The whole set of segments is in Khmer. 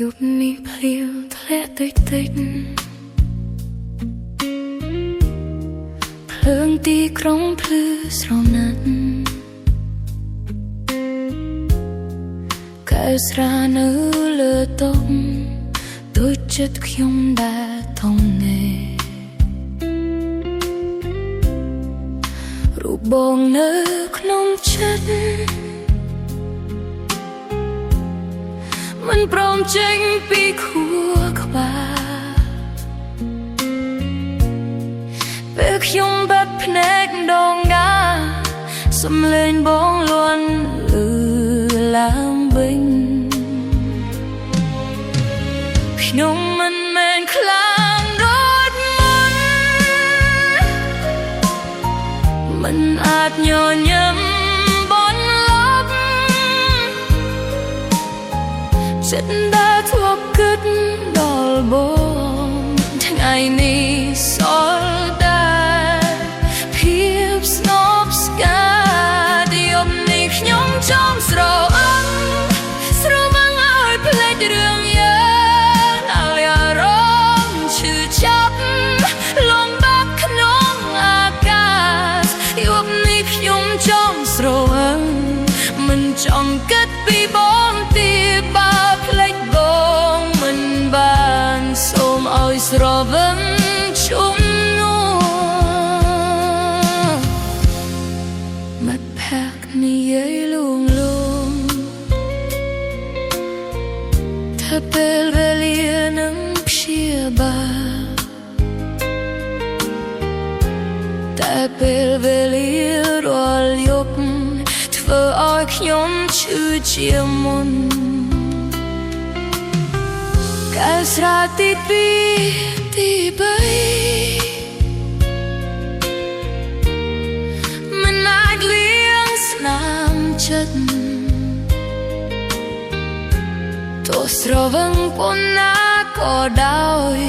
យប់នេះភ្លៀងធ្លាក់តិចតិចភ្លើងទីក្រុងភ្លឺស្រណាត់កែស្រានៅលើតុដូចចិត្តខ្ញុំដែលធំនេរូបបងនៅក្នុងចិត្តមិនព្រមចេញពីខួរក្បាលពេលខ្ញុំបាត់ភ្នែកដងងាសំឡេងបងលន់លឺឡើងវិញខ្ញុំមិនមែនខ្លាំងដូចមុនមិនអាចញញឹមចិត្តដែលធ្លាប់គិតដល់បងថ្ងៃនេះសល់តែភាពស្ងប់ស្ងាត់យប់នេះខ្ញុំចង់ស្រវឹងឲ្យភ្លេចរឿងយើងឲ្យអារម្មណ៍ឈឺចាប់លំបាកក្នុងអាកាសយប់នេះខ្ញុំចង់ស្រវឹងមិនចង់គិតពីបងទៀតបងមិនបានសូមឲ្យស្រវឹងជុំនោះមិត្តភក្តិនិយាយលួងលោមថាពេលវេលានឹងព្យាបាលតែពេលវេលារាល់យប់ធ្វើឲ្យខ្ញុំឈឺជាមុនកែស្រាទីពីរទីបីមិនអាចលៀងស្នាមចិត្តទោះស្រវឹងប៉ុណ្ណាក៏ដោយ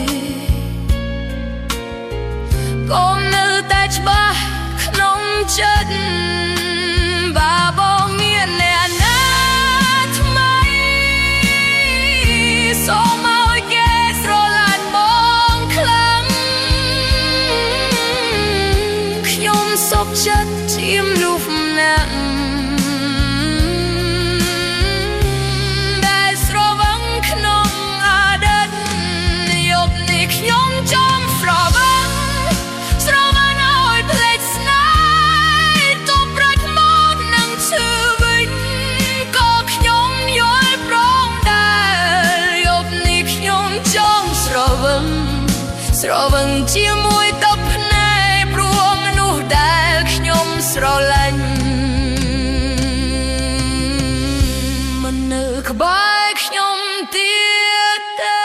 ក៏នៅតែច្បាស់ក្នុងចិត្តបាបងមានអ្នកណាថ្មីសូមសុខចិត្តជាមនុស្សណាស់ដែលស្រវឹងក្នុងអតីតយប់នេះខ្ញុំចង់ស្រវឹងឲ្យភ្លេចស្នេហ៍ទោះប្រាច់មកនឹងឈឺវិញក៏ខ្ញុំយល់ព្រមដែរយប់នេះខ្ញុំចង់ស្រវឹងជាមួយទឹកភ្នែកព្រោះមនុស្សដែលខ្ញុំស្រឡាញ់មិននៅក្បែរខ្ញុំទៀតទេ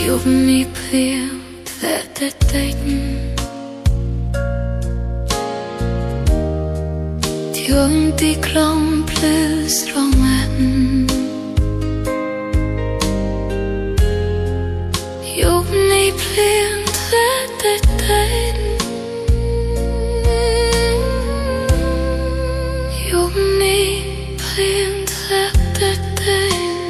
យប់នេះភ្លៀងធ្លាក់តិចតិចយំទីក្រុងភ្លឺស្រងាត់យប់នេះភ្លៀងធ្លាក់តិចតិចយប់នេះភ្លៀងធ្លាក់តិចតិច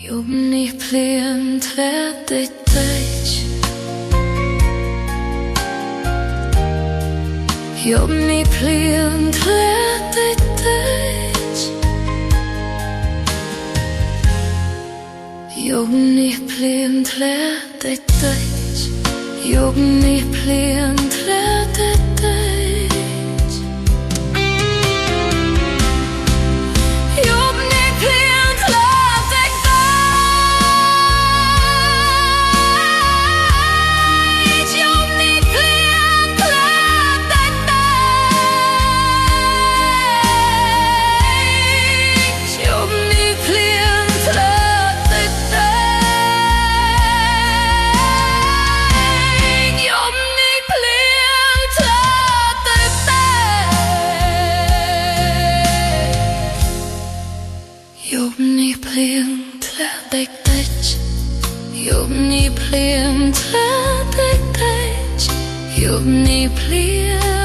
យប់នេះភ្លៀងធ្លាក់តិចតិចយប់នេះភ្លៀងធ្លាក់តិចតិចយប់នេះភ្លៀងធ្លាក់តិចតិចយប់នេះភ្លៀងធ្លាក់តិចតិច យប់នេះភ្លៀងធ្លាក់តិច នេះភ្លៀងធ្លាក់តិចតិចយប់នេះភ្លៀង